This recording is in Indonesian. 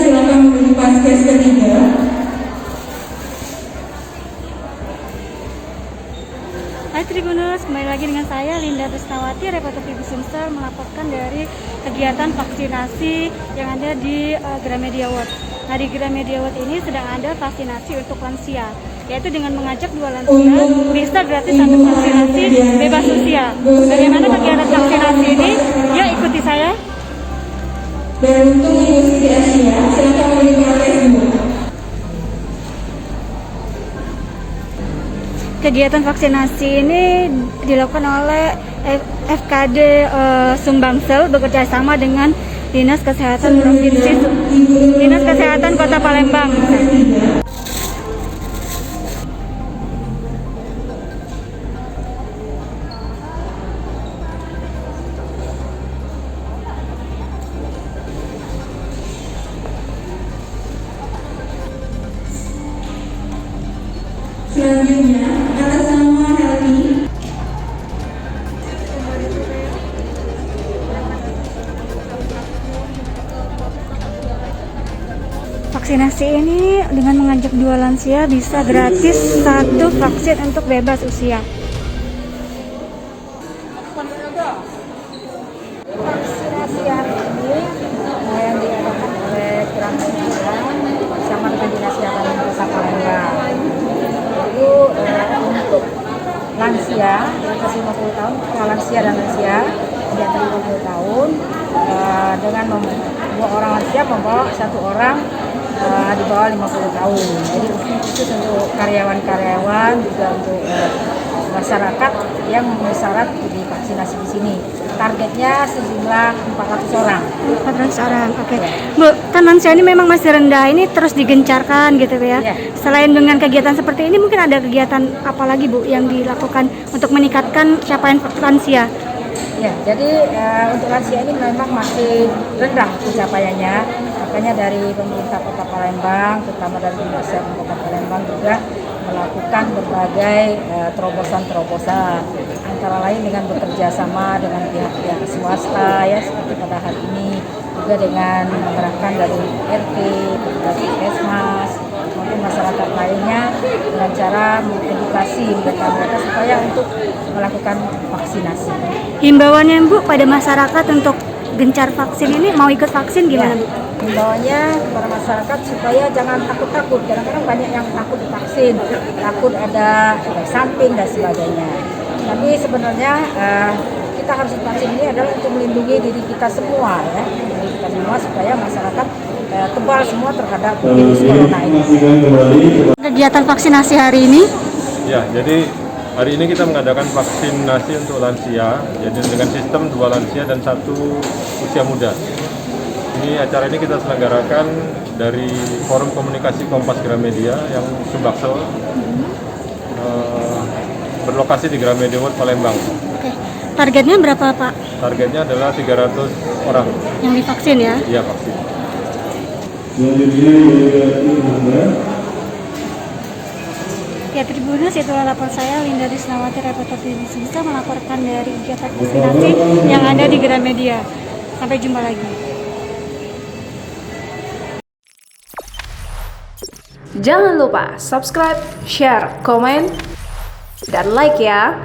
Silakan menuju paskes ketiga. Hai Tribuners, kembali lagi dengan saya Linda Trisnawati, reporter TV Sumsel melaporkan dari kegiatan vaksinasi yang ada di Gramedia World. Nah, di Gramedia World ini sedang ada vaksinasi untuk lansia, yaitu dengan mengajak 2 lansia bisa gratis untuk vaksinasi bebas usia. Bagaimana kegiatan vaksinasi ini? Ya, ikuti saya. Dan untuk Ibu Siti Asia, silakan menuju paskes 2. Kegiatan vaksinasi ini dilakukan oleh FKD Sumbangsel bekerja sama dengan Dinas Kesehatan Provinsi, Dinas Kesehatan Kota Palembang. Selanjutnya, atas nama Helmi. Vaksinasi ini dengan mengajak 2 lansia bisa gratis 1 vaksin untuk bebas usia. Vaksinasi hari ini yang diadakan oleh Gramedia bersama dengan Dinas Kesehatan Kota Palembang. Itu untuk lansia di atas 50 tahun, lansia dan lansia di atas 50 tahun dengan 2 orang lansia membawa 1 orang di bawah 50 tahun. Jadi khusus untuk karyawan-karyawan juga untuk masyarakat yang memenuhi syarat divaksinasi di sini. Targetnya sejumlah 400 orang. 400 orang, oke. Bu, kan lansia ini memang masih rendah, ini terus digencarkan gitu ya. Iya. Selain dengan kegiatan seperti ini, mungkin ada kegiatan apa lagi Bu yang dilakukan untuk meningkatkan capaian lansia? Ya, jadi untuk lansia ini memang masih rendah pencapaiannya. Makanya dari pemerintah Kota Palembang, terutama dari Dinas Kesehatan Kota Palembang juga melakukan berbagai terobosan-terobosan, antara lain dengan bekerja sama dengan pihak-pihak swasta ya, seperti pada hari ini juga dengan mengerahkan dari RT, dari Puskesmas maupun masyarakat lainnya dengan cara mengedukasi mereka supaya untuk melakukan vaksinasi. Himbauannya Bu pada masyarakat untuk gencar vaksin ini, mau ikut vaksin gimana Bu? Himbauannya kepada masyarakat supaya jangan takut-takut. Kadang-kadang banyak yang takut divaksin, takut ada efek samping dan sebagainya. Tapi sebenarnya kita harus vaksin ini adalah untuk melindungi diri kita semua ya, diri kita semua supaya masyarakat kebal semua terhadap virus corona ini. Kegiatan vaksinasi hari ini? Ya, jadi hari ini kita mengadakan vaksinasi untuk lansia, jadi dengan sistem 2 lansia dan 1 usia muda. Ini acara ini kita selenggarakan dari Forum Komunikasi Kompas Gramedia yang Sumbangsel, berlokasi di Gramedia World Palembang. Oke. Targetnya berapa Pak? Targetnya adalah 300 orang. Yang divaksin ya? Iya, vaksin. Ya Tribuners, itulah lapor saya Linda Trisnawati, reporter TV Sumsel melaporkan dari kegiatan vaksinasi yang ada di Gramedia. Sampai jumpa lagi. Jangan lupa subscribe, share, komen, dan like ya.